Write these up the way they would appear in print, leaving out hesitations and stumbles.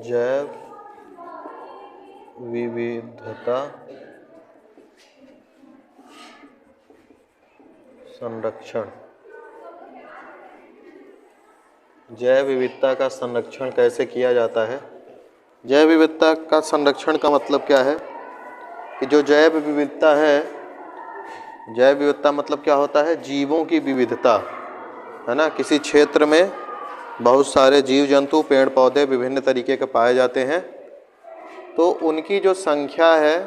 जैव विविधता संरक्षण। जैव विविधता का संरक्षण कैसे किया जाता है? जैव विविधता का संरक्षण का मतलब क्या है कि जो जैव विविधता है, जैव विविधता मतलब क्या होता है? जीवों की विविधता, है ना। किसी क्षेत्र में बहुत सारे जीव जंतु, पेड़ पौधे विभिन्न तरीके के पाए जाते हैं, तो उनकी जो संख्या है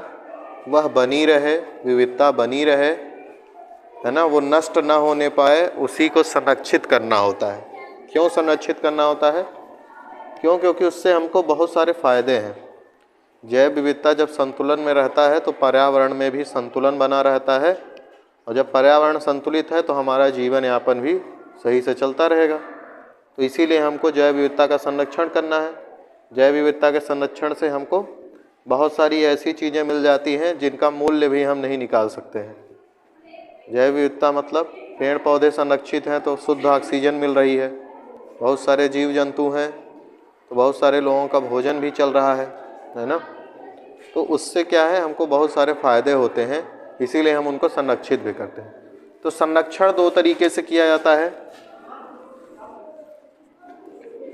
वह बनी रहे, विविधता बनी रहे, है ना, वो नष्ट ना होने पाए, उसी को संरक्षित करना होता है। क्यों संरक्षित करना होता है? क्योंकि उससे हमको बहुत सारे फायदे हैं। जैव विविधता जब संतुलन में रहता है तो पर्यावरण में भी संतुलन बना रहता है, और जब पर्यावरण संतुलित है तो हमारा जीवन यापन भी सही से चलता रहेगा। तो इसीलिए हमको जैव विविधता का संरक्षण करना है। जैव विविधता के संरक्षण से हमको बहुत सारी ऐसी चीज़ें मिल जाती हैं जिनका मूल्य भी हम नहीं निकाल सकते हैं। जैव विविधता मतलब पेड़ पौधे संरक्षित हैं तो शुद्ध ऑक्सीजन मिल रही है, बहुत सारे जीव जंतु हैं तो बहुत सारे लोगों का भोजन भी चल रहा है ना। तो उससे क्या है, हमको बहुत सारे फायदे होते हैं, इसीलिए हम उनको संरक्षित भी करते हैं। तो संरक्षण दो तरीके से किया जाता है।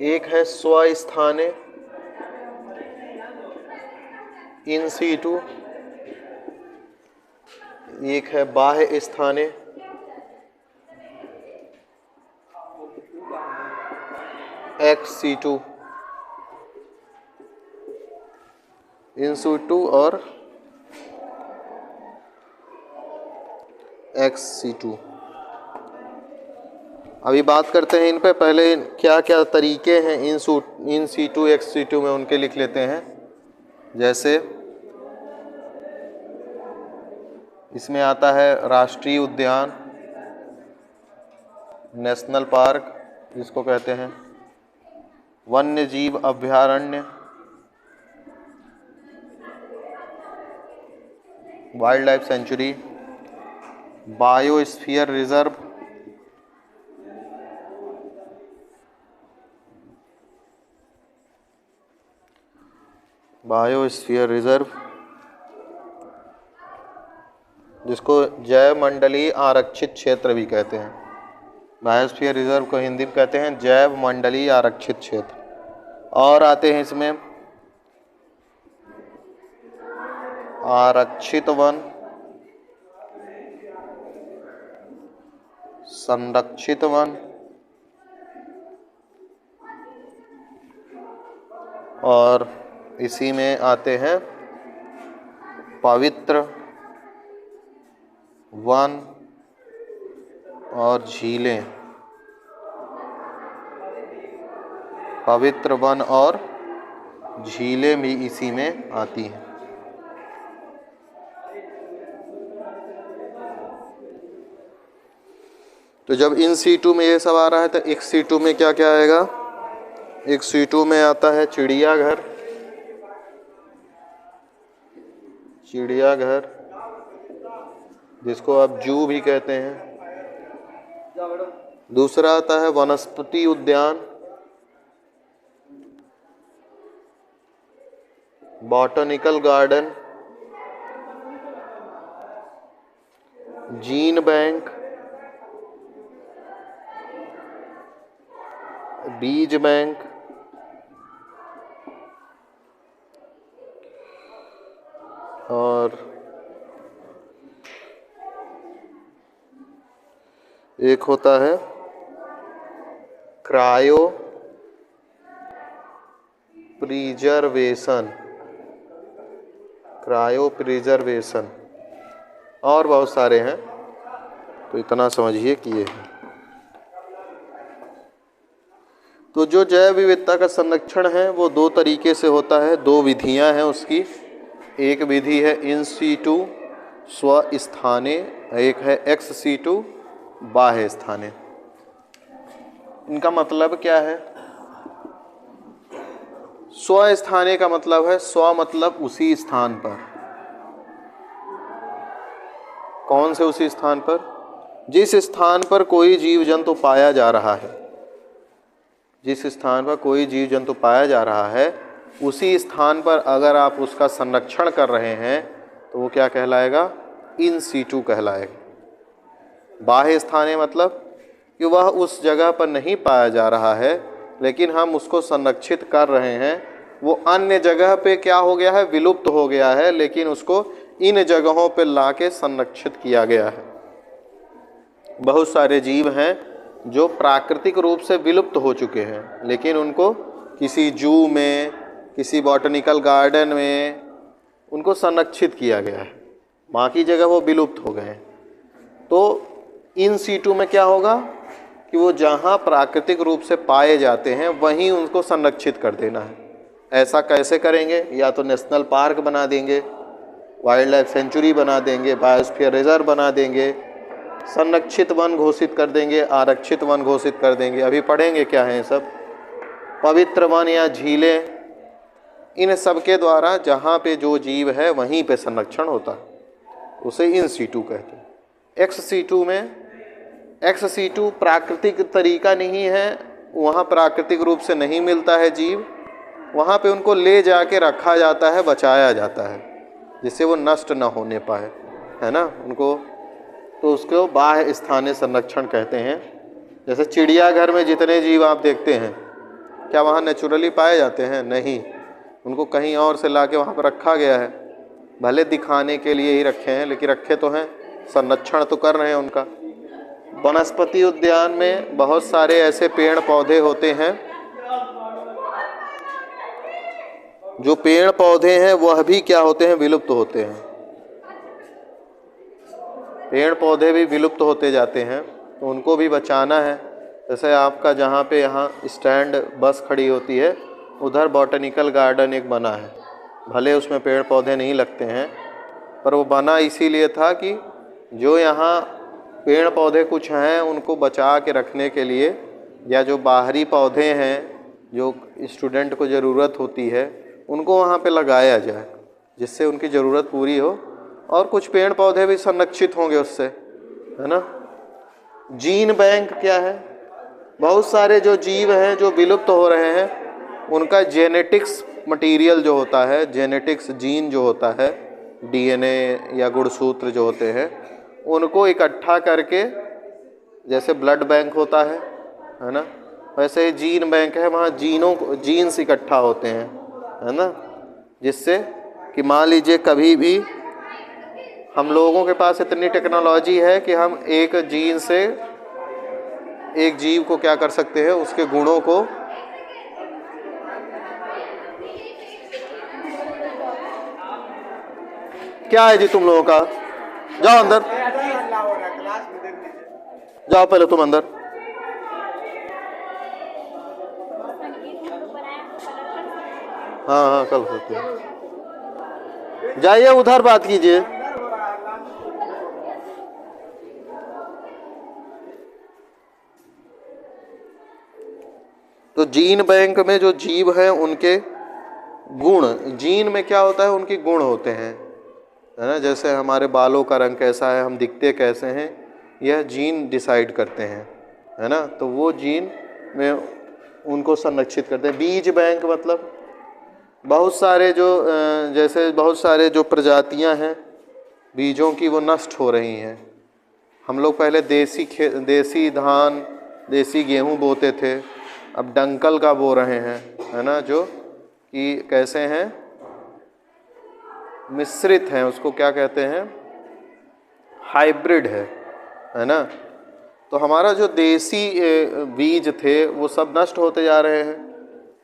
एक है स्वस्थाने, इन सीटू, एक है बाह्य स्थाने, एक्स सीटू, इन सीटू और एक्स सीटू। अभी बात करते हैं इन पे। पहले क्या क्या तरीके हैं इन सीटू एक्स सीटू में, उनके लिख लेते हैं। जैसे इसमें आता है राष्ट्रीय उद्यान, नेशनल पार्क जिसको कहते हैं, वन्य जीव अभयारण्य, wild life sanctuary, biosphere reserve, biosphere reserve जिसको जैव मंडलीय आरक्षित क्षेत्र भी कहते हैं। बायोस्फीयर रिजर्व को हिंदी में कहते हैं जैव मंडलीय आरक्षित क्षेत्र। और आते हैं इसमें आरक्षित वन, संरक्षित वन और इसी में आते हैं पवित्र वन और झीलें। पवित्र वन और झीलें भी इसी में आती हैं। तो जब इन सीटू में ये सब आ रहा है तो एक सीटू में क्या क्या आएगा? एक सीटू में आता है चिड़ियाघर, चिड़ियाघर जिसको आप जू भी कहते हैं। दूसरा आता है वनस्पति उद्यान, बॉटनिकल गार्डन, जीन बैंक, बीज बैंक, और एक होता है क्रायो प्रिजर्वेशन, क्रायो प्रिजर्वेशन, और बहुत सारे हैं, तो इतना समझिए कि ये है। तो जो जैव विविधता का संरक्षण है वो दो तरीके से होता है, दो विधियां हैं उसकी। एक विधि है इन सीटू स्वस्थाने, एक है एक्स सीटू बाह्य स्थाने। इनका मतलब क्या है? स्वस्थाने का मतलब है, स्व मतलब उसी स्थान पर। कौन से उसी स्थान पर? जिस स्थान पर कोई जीव जंतु पाया जा रहा है, जिस स्थान पर कोई जीव जंतु पाया जा रहा है उसी स्थान पर अगर आप उसका संरक्षण कर रहे हैं तो वो क्या कहलाएगा? इन सीटू कहलाएगा। बाह्य स्थानीय मतलब कि वह उस जगह पर नहीं पाया जा रहा है लेकिन हम उसको संरक्षित कर रहे हैं। वो अन्य जगह पे क्या हो गया है? विलुप्त हो गया है, लेकिन उसको इन जगहों पे लाके संरक्षित किया गया है। बहुत सारे जीव हैं जो प्राकृतिक रूप से विलुप्त हो चुके हैं लेकिन उनको किसी जू में, किसी बॉटनिकल गार्डन में उनको संरक्षित किया गया है, बाकी जगह वो विलुप्त हो गए हैं। तो इन सीटू में क्या होगा कि वो जहाँ प्राकृतिक रूप से पाए जाते हैं वहीं उनको संरक्षित कर देना है। ऐसा कैसे करेंगे? या तो नेशनल पार्क बना देंगे, वाइल्ड लाइफ सेंचुरी बना देंगे, बायोस्फीयर रिजर्व बना देंगे, संरक्षित वन घोषित कर देंगे, आरक्षित वन घोषित कर देंगे। अभी पढ़ेंगे क्या है सब। पवित्र वन या झीलें, इन सब के द्वारा जहाँ पे जो जीव है वहीं पे संरक्षण होता है, उसे इन सीटू कहते हैं। एक्स सीटू में, एक्स सीटू प्राकृतिक तरीका नहीं है, वहाँ प्राकृतिक रूप से नहीं मिलता है जीव, वहाँ पे उनको ले जाके रखा जाता है, बचाया जाता है जिससे वो नष्ट न होने पाए, है ना उनको। तो उसको बाह्य स्थानीय संरक्षण कहते हैं। जैसे चिड़ियाघर में जितने जीव आप देखते हैं क्या वहाँ नेचुरली पाए जाते हैं? नहीं, उनको कहीं और से लाके वहाँ पर रखा गया है। भले दिखाने के लिए ही रखे हैं लेकिन रखे तो हैं, संरक्षण तो कर रहे हैं उनका। वनस्पति उद्यान में बहुत सारे ऐसे पेड़ पौधे होते हैं, जो पेड़ पौधे हैं वह भी क्या होते हैं? विलुप्त होते हैं। पेड़ पौधे भी विलुप्त होते जाते हैं तो उनको भी बचाना है। जैसे आपका जहाँ पे यहाँ स्टैंड बस खड़ी होती है उधर बॉटनिकल गार्डन एक बना है, भले उसमें पेड़ पौधे नहीं लगते हैं पर वो बना इसीलिए था कि जो यहाँ पेड़ पौधे कुछ हैं उनको बचा के रखने के लिए, या जो बाहरी पौधे हैं जो स्टूडेंट को ज़रूरत होती है उनको वहाँ पे लगाया जाए जिससे उनकी ज़रूरत पूरी हो और कुछ पेड़ पौधे भी संरक्षित होंगे उससे, है ना। जीन बैंक क्या है? बहुत सारे जो जीव हैं जो विलुप्त हो रहे हैं उनका जेनेटिक्स मटेरियल जो होता है, जेनेटिक्स जीन जो होता है, डीएनए या गुणसूत्र जो होते हैं उनको इकट्ठा करके, जैसे ब्लड बैंक होता है ना, वैसे ही जीन बैंक है, वहाँ जीन्स इकट्ठा होते हैं, है ना, जिससे कि मान लीजिए कभी भी हम लोगों के पास इतनी टेक्नोलॉजी है कि हम एक जीन से एक जीव को क्या कर सकते हैं, उसके गुणों को क्या है जी तुम लोगों का, जाओ अंदर, जाओ पहले तुम अंदर। हाँ हाँ कल करते हैं, जाइए उधर बात कीजिए। तो जीन बैंक में जो जीव हैं उनके गुण, जीन में क्या होता है, उनके गुण होते हैं, है ना। जैसे हमारे बालों का रंग कैसा है, हम दिखते कैसे हैं, यह जीन डिसाइड करते हैं, है ना। तो वो जीन में उनको संरक्षित करते हैं। बीज बैंक मतलब बहुत सारे जो जैसे बहुत सारे जो प्रजातियां हैं बीजों की वो नष्ट हो रही हैं। हम लोग पहले देसी धान, देसी गेहूं बोते थे, अब डंकल का बो रहे हैं, है ना, जो कि कैसे हैं, मिश्रित हैं, उसको क्या कहते हैं, हाइब्रिड है ना। तो हमारा जो देसी बीज थे वो सब नष्ट होते जा रहे हैं,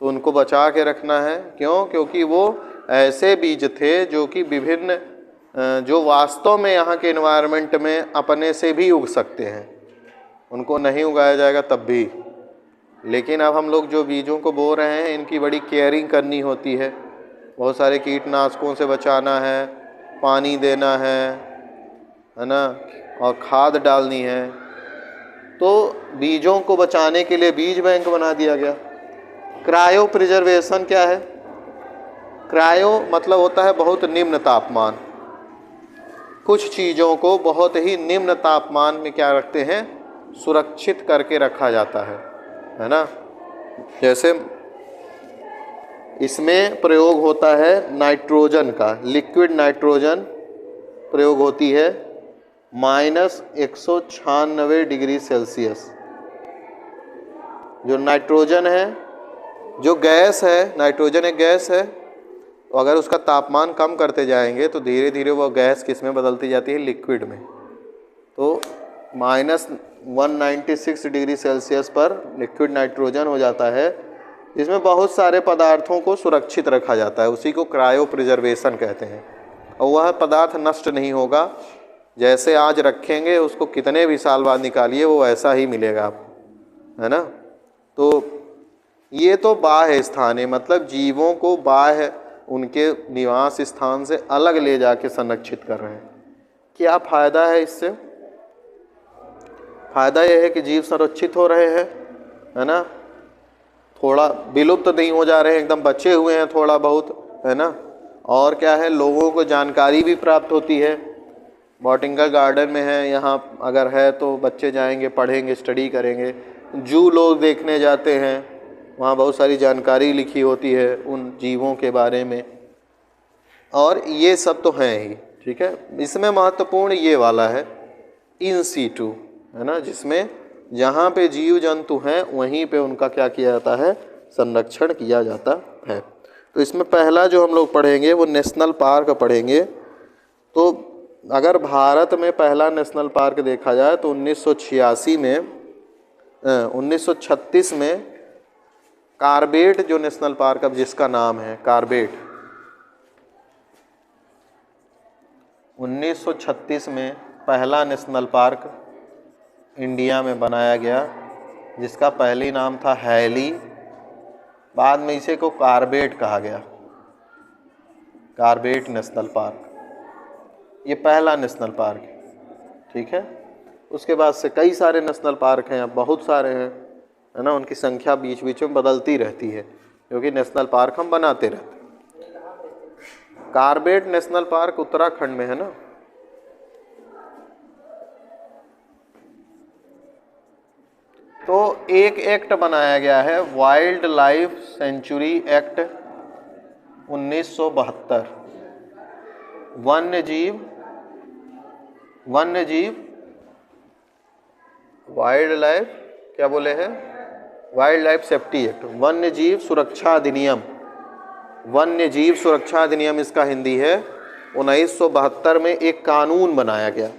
तो उनको बचा के रखना है। क्यों? क्योंकि वो ऐसे बीज थे जो कि विभिन्न जो वास्तव में यहाँ के एनवायरनमेंट में अपने से भी उग सकते हैं, उनको नहीं उगाया जाएगा तब भी। लेकिन अब हम लोग जो बीजों को बो रहे हैं इनकी बड़ी केयरिंग करनी होती है, बहुत सारे कीटनाशकों से बचाना है, पानी देना है ना, और खाद डालनी है। तो बीजों को बचाने के लिए बीज बैंक बना दिया गया। क्रायो प्रिजर्वेशन क्या है? क्रायो मतलब होता है बहुत निम्न तापमान। कुछ चीज़ों को बहुत ही निम्न तापमान में क्या रखते हैं, सुरक्षित करके रखा जाता है ना। जैसे इसमें प्रयोग होता है नाइट्रोजन का, लिक्विड नाइट्रोजन प्रयोग होती है -196 डिग्री सेल्सियस। जो नाइट्रोजन है, जो गैस है, नाइट्रोजन एक गैस है, तो अगर उसका तापमान कम करते जाएंगे तो धीरे धीरे वो गैस किस में बदलती जाती है, लिक्विड में। तो -196 डिग्री सेल्सियस पर लिक्विड नाइट्रोजन हो जाता है, जिसमें बहुत सारे पदार्थों को सुरक्षित रखा जाता है। उसी को क्रायो प्रिजर्वेशन कहते हैं। और वह पदार्थ नष्ट नहीं होगा, जैसे आज रखेंगे उसको कितने भी साल बाद निकालिए वो ऐसा ही मिलेगा आपको, है ना। तो ये तो बाह्य स्थान है, मतलब जीवों को बाह्य उनके निवास स्थान से अलग ले जाके संरक्षित कर रहे हैं। क्या फ़ायदा है इससे? फ़ायदा यह है कि जीव संरक्षित हो रहे हैं, है ना, थोड़ा विलुप्त नहीं हो जा रहे हैं, एकदम बचे हुए हैं थोड़ा बहुत, है ना। और क्या है, लोगों को जानकारी भी प्राप्त होती है। बॉटनिकल गार्डन में है, यहाँ अगर है तो बच्चे जाएंगे, पढ़ेंगे, स्टडी करेंगे। जू लोग देखने जाते हैं, वहाँ बहुत सारी जानकारी लिखी होती है उन जीवों के बारे में, और ये सब तो हैं ही, ठीक है। इसमें महत्वपूर्ण ये वाला है इन सीटू, है ना, जिसमें जहाँ पे जीव जंतु हैं वहीं पे उनका क्या किया जाता है, संरक्षण किया जाता है। तो इसमें पहला जो हम लोग पढ़ेंगे वो नेशनल पार्क पढ़ेंगे। तो अगर भारत में पहला नेशनल पार्क देखा जाए तो 1936 में कार्बेट जो नेशनल पार्क, अब जिसका नाम है कार्बेट, 1936 में पहला नेशनल पार्क इंडिया में बनाया गया, जिसका पहली नाम था हैली, बाद में इसे को कार्बेट कहा गया, कार्बेट नेशनल पार्क। ये पहला नेशनल पार्क है, ठीक है। उसके बाद से कई सारे नेशनल पार्क हैं, अब बहुत सारे हैं, है ना। उनकी संख्या बीच बीच में बदलती रहती है, क्योंकि नेशनल पार्क हम बनाते रहते हैं। कार्बेट नेशनल पार्क उत्तराखंड में है ना। तो एक एक्ट बनाया गया है, वाइल्ड लाइफ सेंचुरी एक्ट 1972। वन्य जीव वाइल्ड लाइफ, क्या बोले हैं, वाइल्ड लाइफ सेफ्टी एक्ट, वन्य जीव सुरक्षा अधिनियम, वन्य जीव सुरक्षा अधिनियम इसका हिंदी है। 1972 में एक कानून बनाया गया।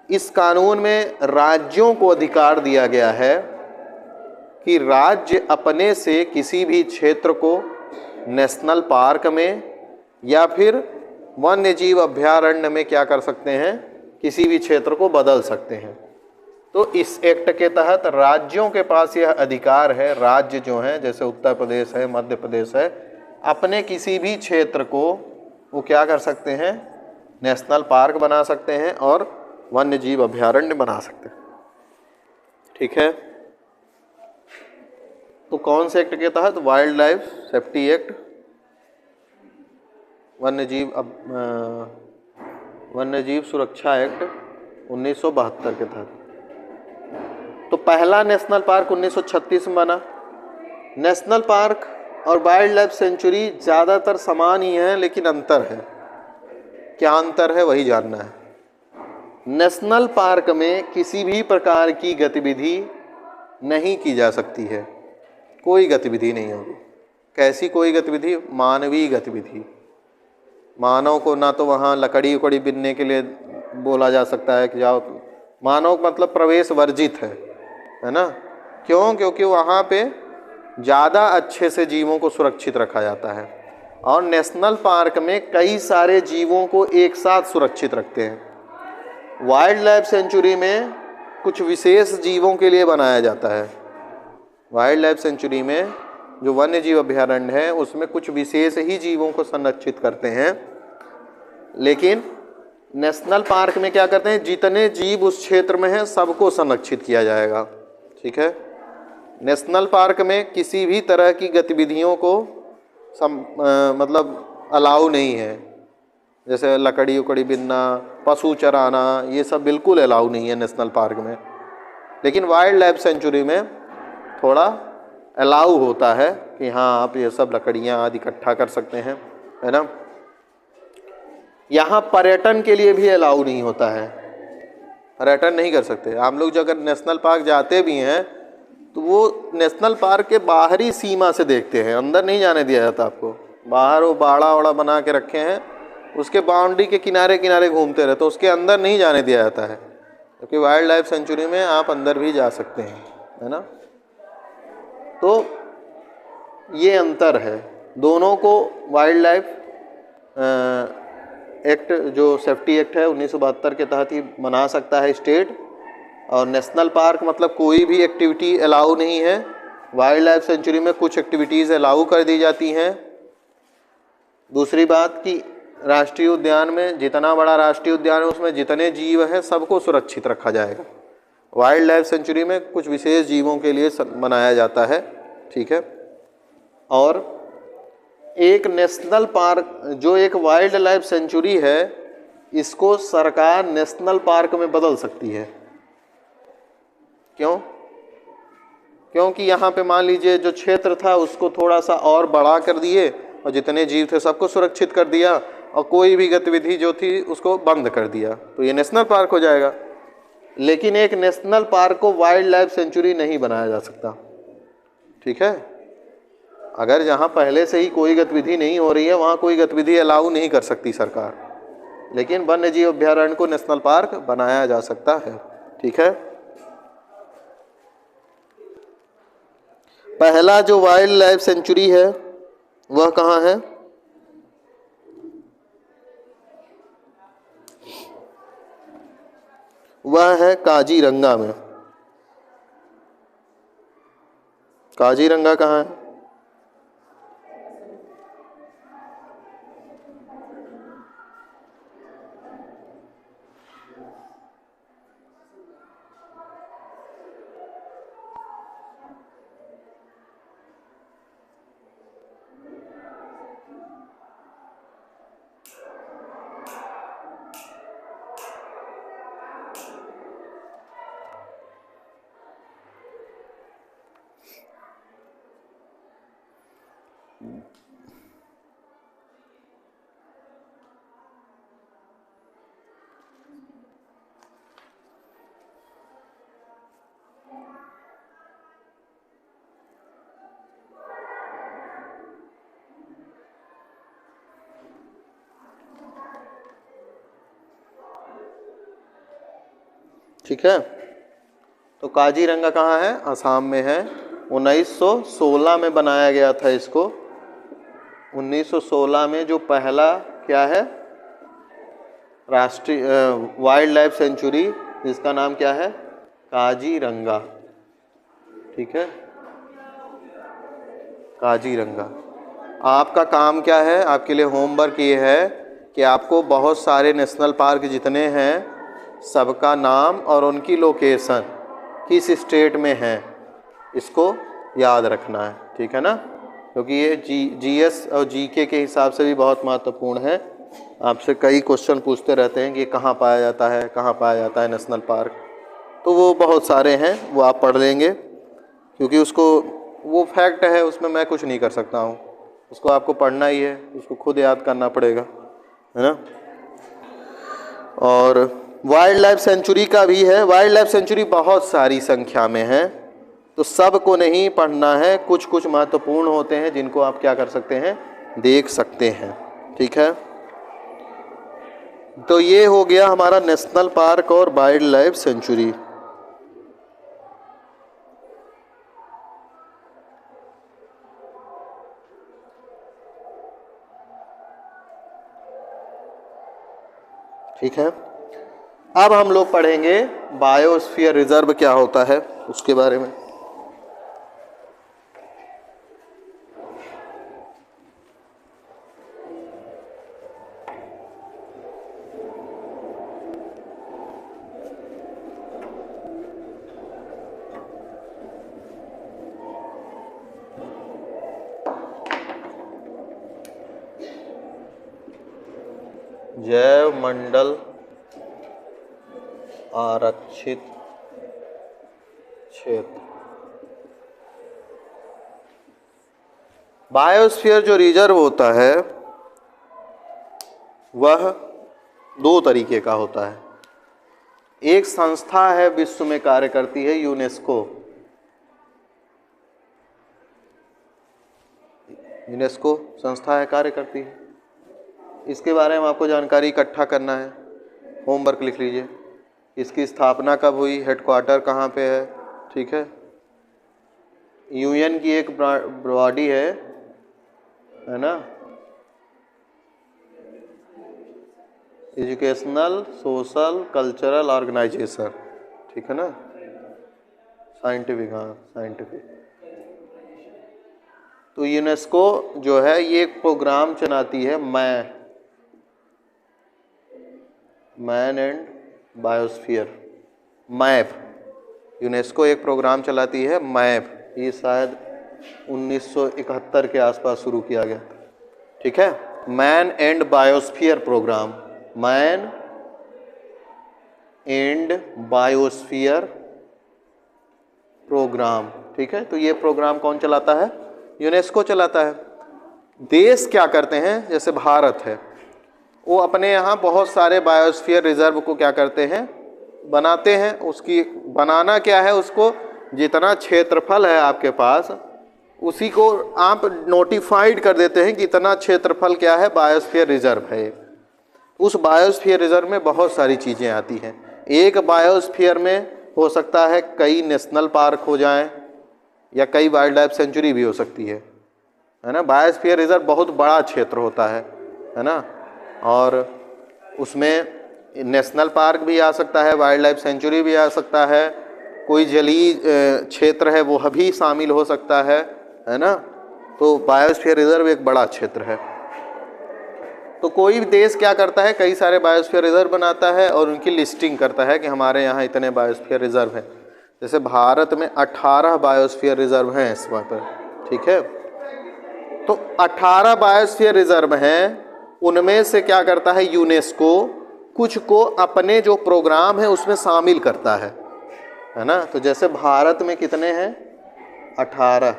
इस कानून में राज्यों को अधिकार दिया गया है कि राज्य अपने से किसी भी क्षेत्र को नेशनल पार्क में या फिर वन्य जीव अभयारण्य में क्या कर सकते हैं, किसी भी क्षेत्र को बदल सकते हैं। तो इस एक्ट के तहत राज्यों के पास यह अधिकार है, राज्य जो हैं जैसे उत्तर प्रदेश है, मध्य प्रदेश है, अपने किसी भी क्षेत्र को वो क्या कर सकते हैं, नेशनल पार्क बना सकते हैं और वन्य जीव अभयारण्य बना सकते हैं, ठीक है। तो कौन से एक्ट के तहत? वाइल्ड लाइफ सेफ्टी एक्ट, वन्य जीव सुरक्षा एक्ट 1972 के तहत। तो पहला नेशनल पार्क 1936 में बना। नेशनल पार्क और वाइल्ड लाइफ सेंचुरी ज़्यादातर समान ही हैं, लेकिन अंतर है। क्या अंतर है वही जानना है। नेशनल पार्क में किसी भी प्रकार की गतिविधि नहीं की जा सकती है, कोई गतिविधि नहीं होगी। कैसी कोई गतिविधि? मानवीय गतिविधि। मानव को ना तो वहाँ लकड़ी उकड़ी बिनने के लिए बोला जा सकता है कि जाओ, मानव मतलब प्रवेश वर्जित है ना। क्यों? क्योंकि वहाँ पे ज़्यादा अच्छे से जीवों को सुरक्षित रखा जाता है, और नेशनल पार्क में कई सारे जीवों को एक साथ सुरक्षित रखते हैं। वाइल्ड लाइफ सेंचुरी में कुछ विशेष जीवों के लिए बनाया जाता है। वाइल्ड लाइफ सेंचुरी में जो वन्य जीव अभयारण्य है उसमें कुछ विशेष ही जीवों को संरक्षित करते हैं, लेकिन नेशनल पार्क में क्या करते हैं, जितने जीव उस क्षेत्र में हैं सबको संरक्षित किया जाएगा, ठीक है। नेशनल पार्क में किसी भी तरह की गतिविधियों को मतलब अलाउ नहीं है, जैसे लकड़ी उकड़ी बिनना, पशु चराना, ये सब बिल्कुल अलाउ नहीं है नेशनल पार्क में। लेकिन वाइल्ड लाइफ सेंचुरी में थोड़ा अलाउ होता है कि हाँ आप ये सब लकड़ियाँ आदि इकट्ठा कर सकते हैं, है ना। यहाँ पर्यटन के लिए भी अलाउ नहीं होता है, पर्यटन नहीं कर सकते हम लोग। जो अगर नेशनल पार्क जाते भी हैं तो वो नेशनल पार्क के बाहरी सीमा से देखते हैं, अंदर नहीं जाने दिया जाता आपको। बाहर वो बाड़ा वाड़ा बना के रखे हैं, उसके बाउंड्री के किनारे किनारे घूमते रहते, तो उसके अंदर नहीं जाने दिया जाता है, क्योंकि वाइल्ड लाइफ सेंचुरी में आप अंदर भी जा सकते हैं, है ना। तो ये अंतर है दोनों को। वाइल्ड लाइफ एक्ट जो सेफ्टी एक्ट है 1972 के तहत ही बना सकता है स्टेट, और नेशनल पार्क मतलब कोई भी एक्टिविटी अलाउ नहीं है। वाइल्ड लाइफ सेंचुरी में कुछ एक्टिविटीज़ अलाउ कर दी जाती हैं। दूसरी बात कि राष्ट्रीय उद्यान में, जितना बड़ा राष्ट्रीय उद्यान है उसमें जितने जीव हैं सबको सुरक्षित रखा जाएगा। वाइल्ड लाइफ सेंचुरी में कुछ विशेष जीवों के लिए बनाया जाता है, ठीक है। और एक नेशनल पार्क, जो एक वाइल्ड लाइफ सेंचुरी है, इसको सरकार नेशनल पार्क में बदल सकती है। क्यों? क्योंकि यहाँ पे मान लीजिए जो क्षेत्र था उसको थोड़ा सा और बड़ा कर दिए और जितने जीव थे सबको सुरक्षित कर दिया, और कोई भी गतिविधि जो थी उसको बंद कर दिया, तो ये नेशनल पार्क हो जाएगा। लेकिन एक नेशनल पार्क को वाइल्ड लाइफ सेंचुरी नहीं बनाया जा सकता, ठीक है। अगर जहाँ पहले से ही कोई गतिविधि नहीं हो रही है वहाँ कोई गतिविधि अलाउ नहीं कर सकती सरकार, लेकिन वन्य जीव अभ्यारण्य को नेशनल पार्क बनाया जा सकता है, ठीक है। पहला जो वाइल्ड लाइफ सेंचुरी है वह कहाँ है? वह है काजीरंगा में। काजीरंगा कहाँ है? ठीक है। तो काजीरंगा कहाँ है? असम में है। 1916 में बनाया गया था इसको। 1916 में जो पहला क्या है राष्ट्रीय वाइल्ड लाइफ सेंचुरी, जिसका नाम क्या है? काजीरंगा, ठीक है, काजीरंगा। आपका काम क्या है? आपके लिए होमवर्क ये है कि आपको बहुत सारे नेशनल पार्क जितने हैं सबका नाम और उनकी लोकेशन किस स्टेट में है इसको याद रखना है, ठीक है ना, क्योंकि ये जीएस और जीके के हिसाब से भी बहुत महत्वपूर्ण है। आपसे कई क्वेश्चन पूछते रहते हैं कि कहाँ पाया जाता है, कहाँ पाया जाता है नेशनल पार्क, तो वो बहुत सारे हैं, वो आप पढ़ लेंगे, क्योंकि उसको वो फैक्ट है, उसमें मैं कुछ नहीं कर सकता हूँ, उसको आपको पढ़ना ही है, उसको खुद याद करना पड़ेगा, है ना। और वाइल्ड लाइफ सेंचुरी का भी है। वाइल्ड लाइफ सेंचुरी बहुत सारी संख्या में है, तो सब को नहीं पढ़ना है, कुछ कुछ महत्वपूर्ण होते हैं जिनको आप क्या कर सकते हैं, देख सकते हैं, ठीक है। तो ये हो गया हमारा नेशनल पार्क और वाइल्ड लाइफ सेंचुरी। ठीक है। अब हम लोग पढ़ेंगे बायोस्फीयर रिजर्व क्या होता है उसके बारे में। जैव मंडल आरक्षित क्षेत्र, बायोस्फीयर जो रिजर्व होता है वह दो तरीके का होता है। एक संस्था है विश्व में कार्य करती है, यूनेस्को। यूनेस्को संस्था है, कार्य करती है। इसके बारे में आपको जानकारी इकट्ठा करना है, होमवर्क लिख लीजिए। इसकी स्थापना कब हुई, हेडक्वार्टर कहाँ पे है, ठीक है। यूएन की एक बॉडी है ना, एजुकेशनल सोशल कल्चरल ऑर्गेनाइजेशन, ठीक है ना, साइंटिफिक, हाँ साइंटिफिक। तो यूनेस्को जो है ये एक प्रोग्राम चलाती है, man and biosphere, map. UNESCO एक प्रोग्राम चलाती है, मैप। ये शायद 1971 के आसपास शुरू किया गया, ठीक है। Man and biosphere program, man and biosphere program, ठीक है। तो ये प्रोग्राम कौन चलाता है, यूनेस्को चलाता है। देश क्या करते हैं, जैसे भारत है, वो अपने यहाँ बहुत सारे बायोस्फीयर रिजर्व को क्या करते हैं, बनाते हैं। उसकी बनाना क्या है, उसको जितना क्षेत्रफल है आपके पास उसी को आप नोटिफाइड कर देते हैं कि इतना क्षेत्रफल क्या है, बायोस्फीयर रिजर्व है। उस बायोस्फीयर रिजर्व में बहुत सारी चीज़ें आती हैं। एक बायोस्फीयर में हो सकता है कई नेशनल पार्क हो जाएं या कई वाइल्ड लाइफ सेंचुरी भी हो सकती है ना। बायोस्फीयर रिजर्व बहुत बड़ा क्षेत्र होता है ना, और उसमें नेशनल पार्क भी आ सकता है, वाइल्ड लाइफ सेंचुरी भी आ सकता है, कोई जलीय क्षेत्र है वो भी शामिल हो सकता है ना। तो बायोस्फीयर रिजर्व एक बड़ा क्षेत्र है। तो कोई भी देश क्या करता है, कई सारे बायोस्फीयर रिजर्व बनाता है और उनकी लिस्टिंग करता है कि हमारे यहाँ इतने बायोस्फीयर रिजर्व हैं। जैसे भारत में 18 बायोस्फीयर रिजर्व हैं इस वक्त पर, ठीक है। तो 18 बायोस्फीयर रिजर्व हैं, उनमें से क्या करता है यूनेस्को, कुछ को अपने जो प्रोग्राम है उसमें शामिल करता है ना। तो जैसे भारत में कितने हैं, 18।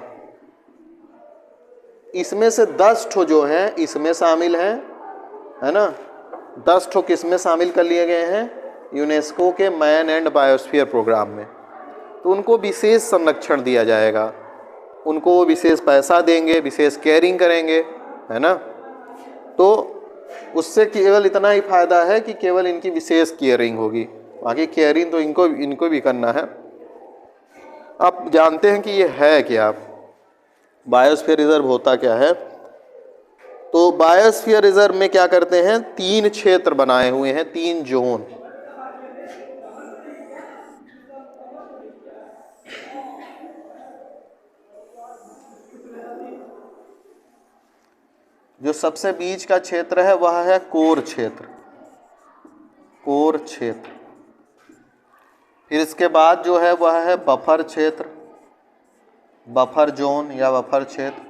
इसमें से 10 ठो जो हैं इसमें शामिल हैं, है ना। 10 ठो किस में शामिल कर लिए गए हैं, यूनेस्को के मैन एंड बायोस्फीयर प्रोग्राम में। तो उनको विशेष संरक्षण दिया जाएगा, उनको विशेष पैसा देंगे, विशेष केयरिंग करेंगे, है ना। तो उससे केवल इतना ही फायदा है कि केवल इनकी विशेष केयरिंग होगी, बाकी केयरिंग तो इनको भी करना है। आप जानते हैं कि ये है क्या, बायोस्फीयर रिजर्व होता क्या है। तो बायोस्फीयर रिजर्व में क्या करते हैं, 3 क्षेत्र बनाए हुए हैं, 3 जोन। जो सबसे बीच का क्षेत्र है वह है कोर क्षेत्र, कोर क्षेत्र। फिर इसके बाद जो है वह है बफर क्षेत्र, बफर जोन या बफर क्षेत्र।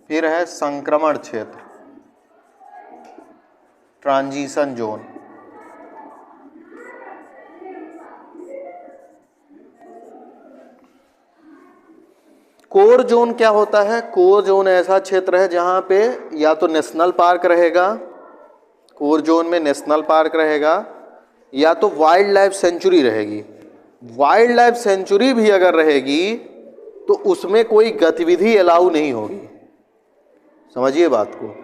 फिर है संक्रमण क्षेत्र, ट्रांजिशन जोन। कोर जोन क्या होता है, कोर जोन ऐसा क्षेत्र है जहां पे या तो नेशनल पार्क रहेगा, कोर जोन में नेशनल पार्क रहेगा, या तो वाइल्ड लाइफ सेंचुरी रहेगी। वाइल्ड लाइफ सेंचुरी भी अगर रहेगी तो उसमें कोई गतिविधि अलाउ नहीं होगी, समझिए बात को।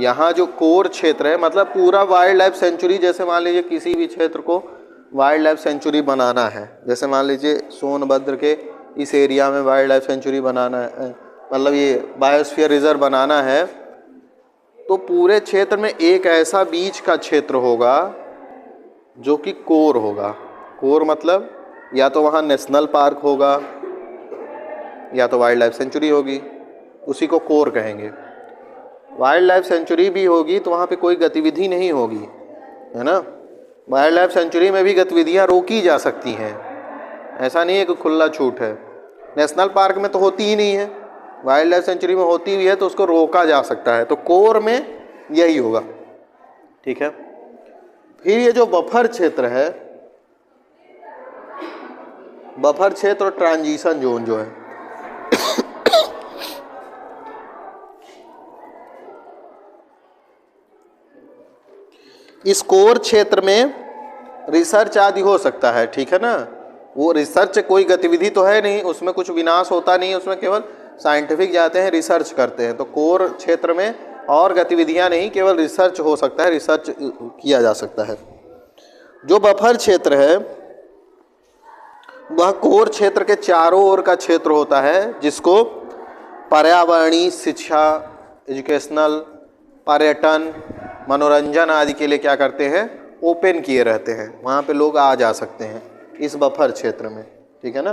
यहाँ जो कोर क्षेत्र है मतलब पूरा वाइल्ड लाइफ सेंचुरी, जैसे मान लीजिए किसी भी क्षेत्र को वाइल्ड लाइफ सेंचुरी बनाना है, जैसे मान लीजिए सोनभद्र के इस एरिया में वाइल्ड लाइफ सेंचुरी बनाना है, मतलब ये बायोस्फीयर रिजर्व बनाना है, तो पूरे क्षेत्र में एक ऐसा बीच का क्षेत्र होगा जो कि कोर होगा। कोर मतलब या तो वहाँ नेशनल पार्क होगा या तो वाइल्ड लाइफ सेंचुरी होगी, उसी को कोर कहेंगे। वाइल्ड लाइफ सेंचुरी भी होगी तो वहाँ पे कोई गतिविधि नहीं होगी, है ना। वाइल्ड लाइफ सेंचुरी में भी गतिविधियाँ रोकी जा सकती हैं, ऐसा नहीं है कि खुला छूट है। नेशनल पार्क में तो होती ही नहीं है, वाइल्ड लाइफ सेंचुरी में होती हुई है तो उसको रोका जा सकता है। तो कोर में यही होगा, ठीक है। फिर ये जो बफर क्षेत्र है, बफर क्षेत्र और ट्रांजिशन जोन जो है इस कोर क्षेत्र में रिसर्च आदि हो सकता है, ठीक है ना। वो रिसर्च कोई गतिविधि तो है नहीं, उसमें कुछ विनाश होता नहीं, उसमें केवल साइंटिफिक जाते हैं, रिसर्च करते हैं। तो कोर क्षेत्र में और गतिविधियां नहीं, केवल रिसर्च हो सकता है, रिसर्च किया जा सकता है। जो बफर क्षेत्र है वह कोर क्षेत्र के चारों ओर का क्षेत्र होता है, जिसको पर्यावरणीय, शिक्षा, एजुकेशनल, पर्यटन, मनोरंजन आदि के लिए क्या करते हैं, ओपन किए रहते हैं। वहाँ पे लोग आ जा सकते हैं इस बफर क्षेत्र में, ठीक है ना।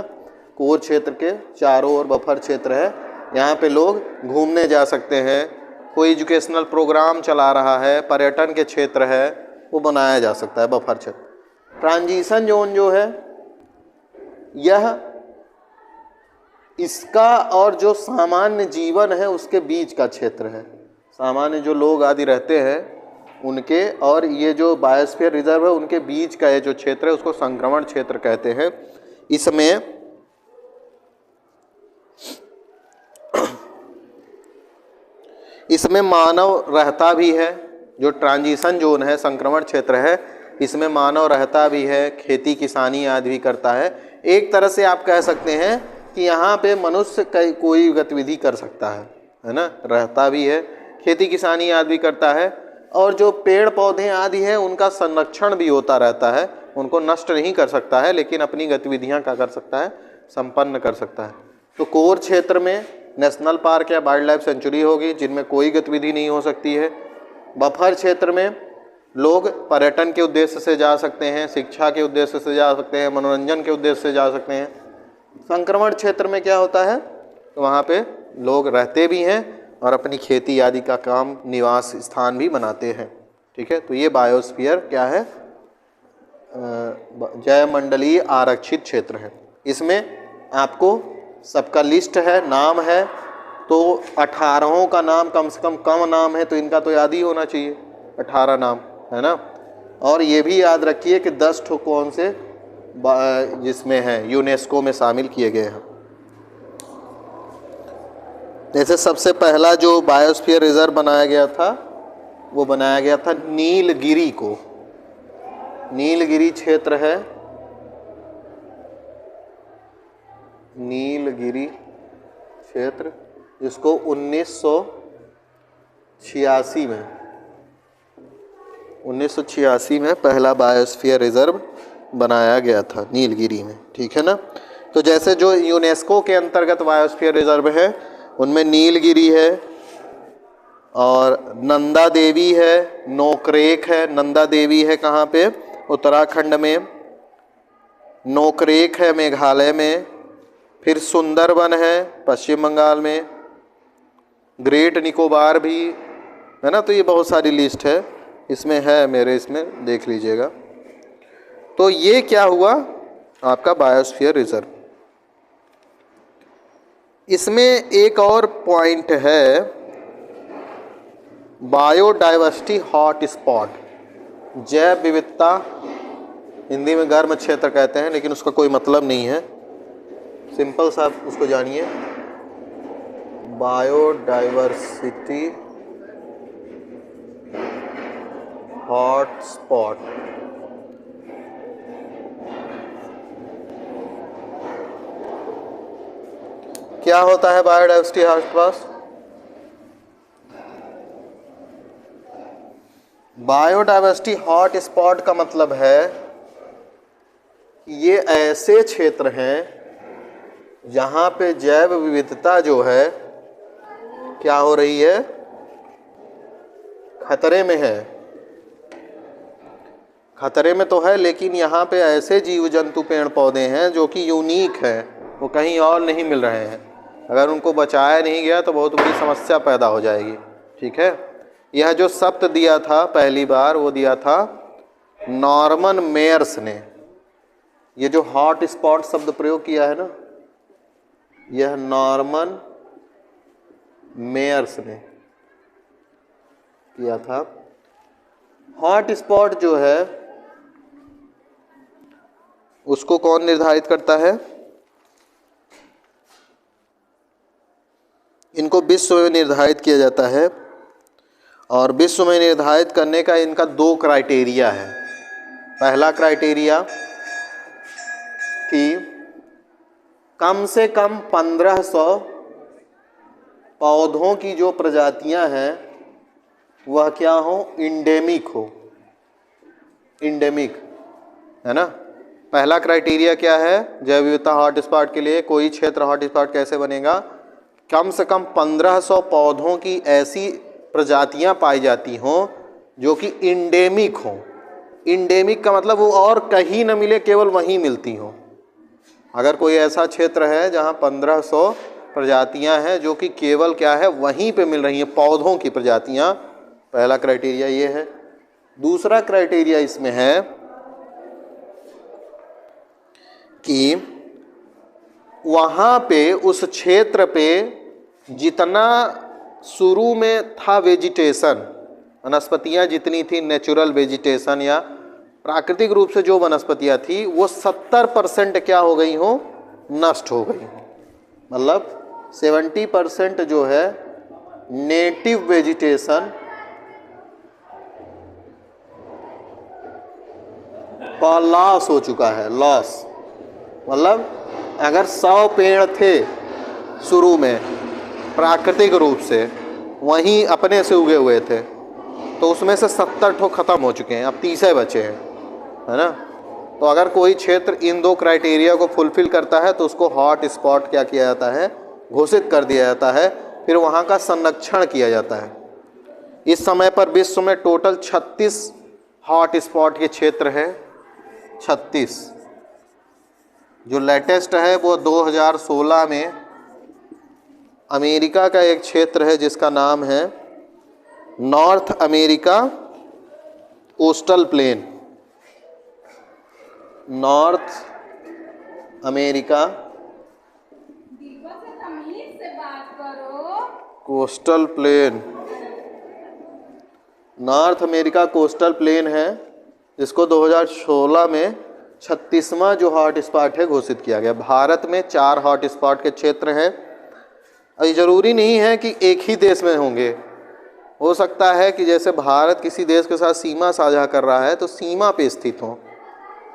कोर क्षेत्र के चारों ओर बफर क्षेत्र है, यहाँ पे लोग घूमने जा सकते हैं, कोई एजुकेशनल प्रोग्राम चला रहा है, पर्यटन के क्षेत्र है, वो बनाया जा सकता है बफर क्षेत्र। ट्रांजिशन जोन जो है यह इसका और जो सामान्य जीवन है उसके बीच का क्षेत्र है। सामान्य जो लोग आदि रहते हैं उनके और ये जो बायोस्फीयर रिजर्व है उनके बीच का ये जो क्षेत्र है उसको संक्रमण क्षेत्र कहते हैं। इसमें मानव रहता भी है। जो ट्रांजिशन जोन है, संक्रमण क्षेत्र है, इसमें मानव रहता भी है, खेती किसानी आदि भी करता है। एक तरह से आप कह सकते हैं कि यहाँ पे मनुष्य कोई गतिविधि कर सकता है ना, रहता भी है, खेती किसानी आदि भी करता है, और जो पेड़ पौधे आदि हैं उनका संरक्षण भी होता रहता है। उनको नष्ट नहीं कर सकता है, लेकिन अपनी गतिविधियाँ क्या कर सकता है, संपन्न कर सकता है। तो कोर क्षेत्र में नेशनल पार्क या वाइल्ड लाइफ सेंचुरी होगी जिनमें कोई गतिविधि नहीं हो सकती है। बफर क्षेत्र में लोग पर्यटन के उद्देश्य से जा सकते हैं, शिक्षा के उद्देश्य से जा सकते हैं, मनोरंजन के उद्देश्य से जा सकते हैं। संक्रमण क्षेत्र में क्या होता है, तो वहाँ पे लोग रहते भी हैं और अपनी खेती आदि का काम, निवास स्थान भी बनाते हैं, ठीक है। तो ये बायोस्फीयर क्या है, जैवमंडलीय आरक्षित क्षेत्र है। इसमें आपको सबका लिस्ट है, नाम है, तो 18 का नाम कम से कम नाम है तो इनका तो याद ही होना चाहिए, 18 नाम है ना। और ये भी याद रखिए कि 10 ठो कौन से जिसमें है यूनेस्को में शामिल किए गए हैं। जैसे सबसे पहला जो बायोस्फीयर रिजर्व बनाया गया था वो बनाया गया था नीलगिरी को। नीलगिरी क्षेत्र है, नीलगिरी क्षेत्र, इसको 1986 में पहला बायोस्फीयर रिजर्व बनाया गया था नीलगिरी में, ठीक है ना। तो जैसे जो यूनेस्को के अंतर्गत बायोस्फीयर रिजर्व है उनमें नीलगिरी है और नंदा देवी है, नोकरेक है। नंदा देवी है कहाँ पे, उत्तराखंड में, नोकरेक है मेघालय में, फिर सुंदरबन है पश्चिम बंगाल में, ग्रेट निकोबार भी है ना। तो ये बहुत सारी लिस्ट है, इसमें है मेरे, इसमें देख लीजिएगा। तो ये क्या हुआ आपका बायोस्फीयर रिजर्व। इसमें एक और पॉइंट है, बायोडाइवर्सिटी हॉट स्पॉट, जैव विविधता, हिंदी में गर्म क्षेत्र कहते हैं लेकिन उसका कोई मतलब नहीं है, सिंपल सा उसको जानिए, बायोडाइवर्सिटी हॉट स्पॉट। क्या होता है biodiversity hot spot? Biodiversity hot spot का मतलब है कि ये ऐसे क्षेत्र हैं जहाँ पे जैव विविधता जो है क्या हो रही है, खतरे में है। खतरे में तो है लेकिन यहाँ पे ऐसे जीव जंतु पेड़ पौधे हैं जो कि यूनिक हैं, वो कहीं और नहीं मिल रहे हैं। अगर उनको बचाया नहीं गया तो बहुत बड़ी समस्या पैदा हो जाएगी, ठीक है। यह जो शब्द दिया था पहली बार वो दिया था नॉर्मन मेयर्स ने। ये जो हॉट स्पॉट शब्द प्रयोग किया है ना, यह नॉर्मन मेयर्स ने किया था। हॉट स्पॉट जो है उसको कौन निर्धारित करता है? इनको विश्व में निर्धारित किया जाता है और विश्व में निर्धारित करने का इनका 2 क्राइटेरिया है। पहला क्राइटेरिया कि कम से कम 1500 पौधों की जो प्रजातियां हैं वह क्या हो, इंडेमिक हो, इंडेमिक, है ना। पहला क्राइटेरिया क्या है जैव विविधता हॉटस्पॉट के लिए? कोई क्षेत्र हॉटस्पॉट कैसे बनेगा? कम से कम 1500 पौधों की ऐसी प्रजातियां पाई जाती हों जो कि इंडेमिक हों। इंडेमिक का मतलब वो और कहीं न मिले, केवल वहीं मिलती हों। अगर कोई ऐसा क्षेत्र है जहां 1500 प्रजातियां हैं जो कि केवल क्या है, वहीं पे मिल रही हैं, पौधों की प्रजातियां, पहला क्राइटेरिया ये है। दूसरा क्राइटेरिया इसमें है कि वहाँ पे, उस क्षेत्र पे जितना शुरू में था वेजिटेशन, वनस्पतियाँ जितनी थी, नेचुरल वेजिटेशन या प्राकृतिक रूप से जो वनस्पतियाँ थी, वो 70% क्या हो गई हो, नष्ट हो गई। मतलब 70% जो है नेटिव वेजिटेशन का लॉस हो चुका है। लॉस मतलब अगर 100 पेड़ थे शुरू में प्राकृतिक रूप से, वहीं अपने से उगे हुए थे, तो उसमें से 70 ठो खत्म हो चुके हैं, अब 30 बचे हैं, है ना। तो अगर कोई क्षेत्र इन 2 क्राइटेरिया को फुलफिल करता है तो उसको हॉट स्पॉट क्या किया जाता है, घोषित कर दिया जाता है। फिर वहाँ का संरक्षण किया जाता है। इस समय पर विश्व में टोटल 36 हॉट स्पॉट के क्षेत्र है, 36। जो लेटेस्ट है वो 2016 में अमेरिका का एक क्षेत्र है जिसका नाम है north America coastal plain. North America coastal plain, north America coastal plain है, जिसको 2016 में 36वां जो हॉट स्पॉट है घोषित किया गया। भारत में 4 हॉट स्पॉट के क्षेत्र हैं। ये ज़रूरी नहीं है कि एक ही देश में होंगे, हो सकता है कि जैसे भारत किसी देश के साथ सीमा साझा कर रहा है तो सीमा पे स्थित हो,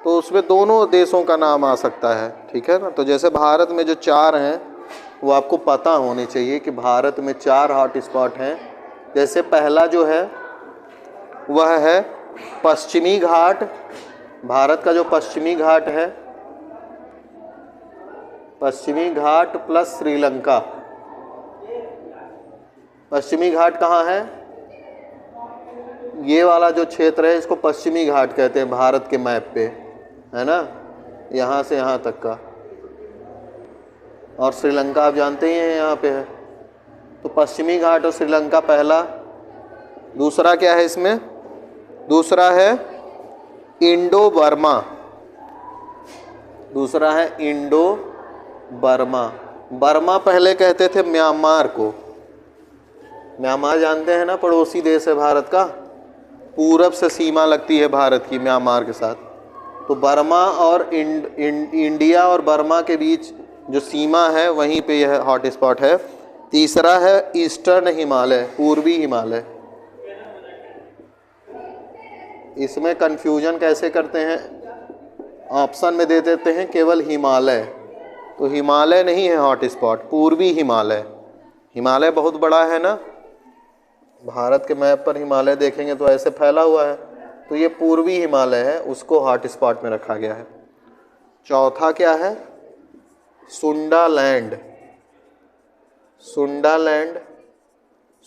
तो उसमें दोनों देशों का नाम आ सकता है, ठीक है ना। तो जैसे भारत में जो 4 हैं वो आपको पता होने चाहिए कि भारत में 4 हॉट स्पॉट हैं। जैसे पहला जो है वह है पश्चिमी घाट। भारत का जो पश्चिमी घाट है, पश्चिमी घाट प्लस श्रीलंका। पश्चिमी घाट कहाँ है? ये वाला जो क्षेत्र है इसको पश्चिमी घाट कहते हैं भारत के मैप पे, है ना, यहाँ से यहाँ तक का। और श्रीलंका आप जानते ही हैं यहाँ पे है। तो पश्चिमी घाट और श्रीलंका पहला। दूसरा क्या है इसमें? दूसरा है इंडो बर्मा। दूसरा है इंडो बर्मा। बर्मा पहले कहते थे म्यांमार को। म्यांमार जानते हैं ना, पड़ोसी देश है भारत का, पूरब से सीमा लगती है भारत की म्यांमार के साथ। तो बर्मा और इंडिया और बर्मा के बीच जो सीमा है वहीं पे यह हॉट स्पॉट है। तीसरा है ईस्टर्न हिमालय, पूर्वी हिमालय। इसमें कंफ्यूजन कैसे करते हैं, ऑप्शन में दे देते हैं केवल हिमालय, तो हिमालय नहीं है हॉट स्पॉट, पूर्वी हिमालय। हिमालय बहुत बड़ा है ना, भारत के मैप पर हिमालय देखेंगे तो ऐसे फैला हुआ है, तो ये पूर्वी हिमालय है, उसको हॉट स्पॉट में रखा गया है। चौथा क्या है? सुंडा लैंड। सुंडा लैंड,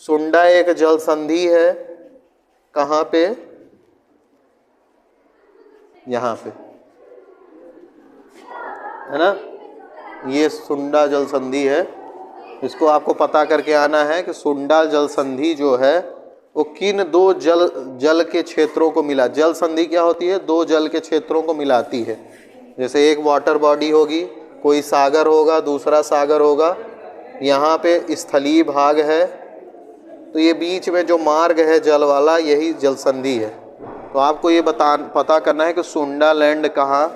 सुंडा एक जल संधि है, कहाँ पे? यहाँ पे, है ना, ये सुंडा जल संधि है। इसको आपको पता करके आना है कि सुंडा जल संधि जो है वो किन 2 जल के क्षेत्रों को मिला। जल संधि क्या होती है? 2 जल के क्षेत्रों को मिलाती है। जैसे एक वाटर बॉडी होगी, कोई सागर होगा, दूसरा सागर होगा, यहाँ पे स्थलीय भाग है, तो ये बीच में जो मार्ग है जल वाला, यही जल संधि है। तो आपको ये पता करना है कि सुंडा लैंड कहाँ,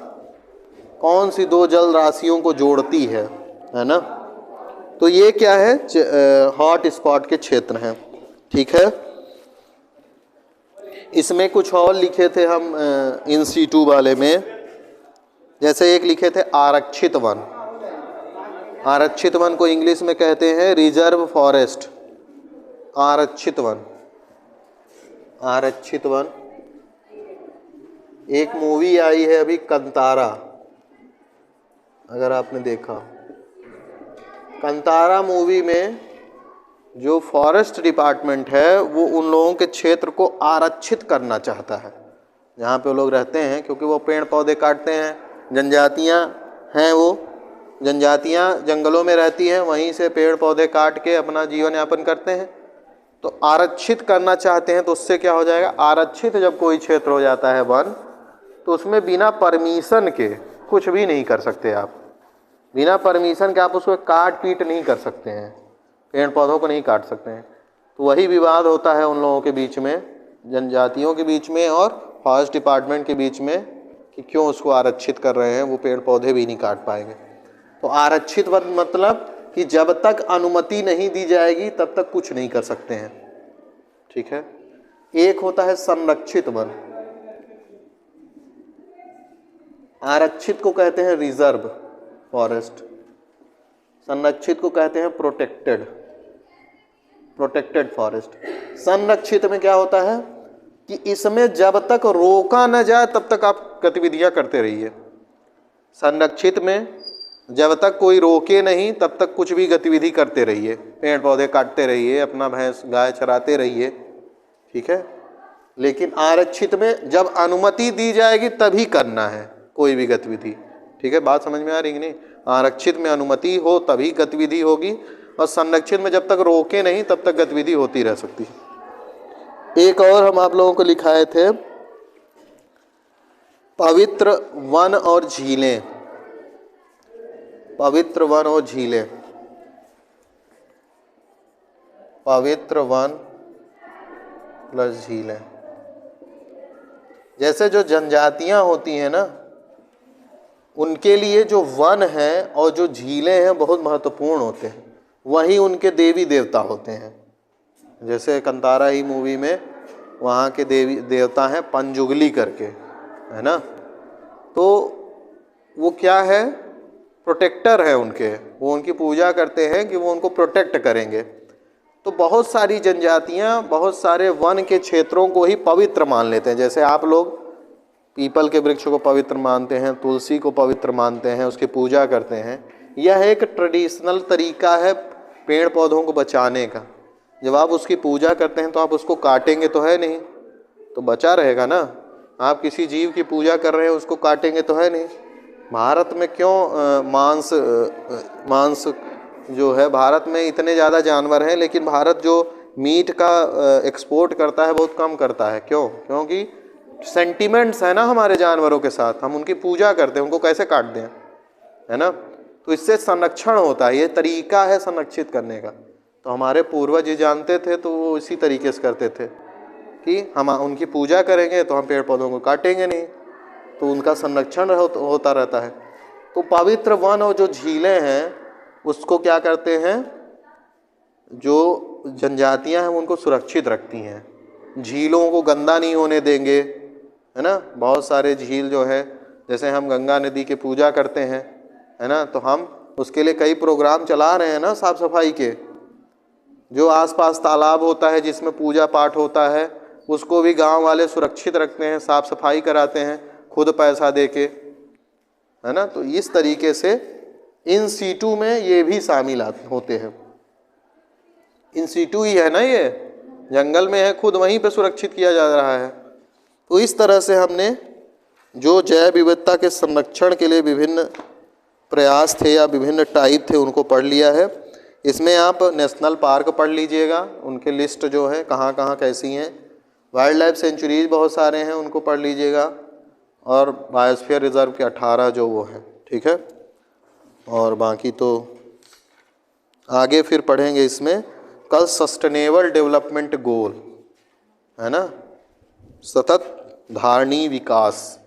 कौन सी 2 जल राशियों को जोड़ती है ना। तो ये क्या है? हॉट स्पॉट के क्षेत्र हैं, ठीक है। इसमें कुछ और लिखे थे हम इन सीटू वाले में, जैसे एक लिखे थे आरक्षित वन। आरक्षित वन को इंग्लिश में कहते हैं रिजर्व फॉरेस्ट। आरक्षित वन, आरक्षित वन। एक मूवी आई है अभी कंतारा, अगर आपने देखा, कंतारा मूवी में जो फॉरेस्ट डिपार्टमेंट है वो उन लोगों के क्षेत्र को आरक्षित करना चाहता है जहाँ पे वो लोग रहते हैं, क्योंकि वो पेड़ पौधे काटते हैं। जनजातियाँ हैं, वो जनजातियाँ जंगलों में रहती हैं, वहीं से पेड़ पौधे काट के अपना जीवन यापन करते हैं। तो आरक्षित करना चाहते हैं, तो उससे क्या हो जाएगा, आरक्षित जब कोई क्षेत्र हो जाता है वन, तो उसमें बिना परमिशन के कुछ भी नहीं कर सकते आप। बिना परमिशन के आप उसको काट पीट नहीं कर सकते हैं, पेड़ पौधों को नहीं काट सकते हैं। तो वही विवाद होता है उन लोगों के बीच में, जनजातियों के बीच में और फॉरेस्ट डिपार्टमेंट के बीच में, कि क्यों उसको आरक्षित कर रहे हैं, वो पेड़ पौधे भी नहीं काट पाएंगे। तो आरक्षित वन मतलब कि जब तक अनुमति नहीं दी जाएगी तब तक कुछ नहीं कर सकते हैं। ठीक है। एक होता है संरक्षित वन। आरक्षित को कहते हैं रिजर्व फॉरेस्ट, संरक्षित को कहते हैं प्रोटेक्टेड फॉरेस्ट। संरक्षित में क्या होता है कि इसमें जब तक रोका न जाए तब तक आप गतिविधियां करते रहिए। संरक्षित में जब तक कोई रोके नहीं तब तक कुछ भी गतिविधि करते रहिए, पेड़ पौधे काटते रहिए, अपना भैंस गाय चराते रहिए। ठीक है। लेकिन आरक्षित में जब अनुमति दी जाएगी तभी करना है कोई भी गतिविधि। ठीक है, बात समझ में आ रही कि नहीं। आरक्षित में अनुमति हो तभी गतिविधि होगी, और संरक्षित में जब तक रोके नहीं तब तक गतिविधि होती रह सकती है। एक और हम आप लोगों को लिखाए थे, पवित्र वन और झीलें। पवित्र वन और झीलें, पवित्र वन प्लस झीलें। जैसे जो जनजातियां होती हैं ना, उनके लिए जो वन है और जो झीलें हैं बहुत महत्वपूर्ण होते हैं, वही उनके देवी देवता होते हैं। जैसे कंतारा ही मूवी में वहाँ के देवी देवता हैं पंजुगली करके, है ना। तो वो क्या है, प्रोटेक्टर है उनके, वो उनकी पूजा करते हैं कि वो उनको प्रोटेक्ट करेंगे। तो बहुत सारी जनजातियाँ बहुत सारे वन के क्षेत्रों को ही पवित्र मान लेते हैं। जैसे आप लोग पीपल के वृक्ष को पवित्र मानते हैं, तुलसी को पवित्र मानते हैं, उसकी पूजा करते हैं। यह एक ट्रेडिशनल तरीका है पेड़ पौधों को बचाने का। जब आप उसकी पूजा करते हैं तो आप उसको काटेंगे तो है नहीं, तो बचा रहेगा ना। आप किसी जीव की पूजा कर रहे हैं, उसको काटेंगे तो है नहीं। भारत में क्यों मांस जो है, भारत में इतने ज़्यादा जानवर हैं, लेकिन भारत जो मीट का एक्सपोर्ट करता है बहुत कम करता है। क्यों? क्योंकि सेंटिमेंट्स है ना हमारे जानवरों के साथ, हम उनकी पूजा करते हैं, उनको कैसे काट दें, है ना। तो इससे संरक्षण होता है, ये तरीका है संरक्षित करने का। तो हमारे पूर्वज ये जानते थे तो वो इसी तरीके से करते थे कि हम उनकी पूजा करेंगे तो हम पेड़ पौधों को काटेंगे नहीं, तो उनका संरक्षण होता रहता है। तो पवित्र वन और जो झीलें हैं उसको क्या करते हैं, जो जनजातियां हैं उनको सुरक्षित रखती हैं। झीलों को गंदा नहीं होने देंगे, है ना। बहुत सारे झील जो है, जैसे हम गंगा नदी की पूजा करते हैं, है ना, तो हम उसके लिए कई प्रोग्राम चला रहे हैं ना साफ सफाई के। जो आसपास तालाब होता है जिसमें पूजा पाठ होता है उसको भी गांव वाले सुरक्षित रखते हैं, साफ सफाई कराते हैं खुद पैसा देके, है ना। तो इस तरीके से इन सीटू में ये भी शामिल होते हैं। इन सीटू ही है ना, ये जंगल में है, खुद वहीं पे सुरक्षित किया जा रहा है। तो इस तरह से हमने जो जैव विविधता के संरक्षण के लिए विभिन्न प्रयास थे या विभिन्न टाइप थे उनको पढ़ लिया है। इसमें आप नेशनल पार्क पढ़ लीजिएगा, उनके लिस्ट जो है कहाँ कहाँ कैसी हैं। वाइल्ड लाइफ सेंचुरीज बहुत सारे हैं, उनको पढ़ लीजिएगा। और बायोस्फीयर रिजर्व के 18 जो वो हैं, ठीक है। और बाकी तो आगे फिर पढ़ेंगे। इसमें कल सस्टेनेबल डेवलपमेंट गोल, है ना, सतत धारणीय विकास।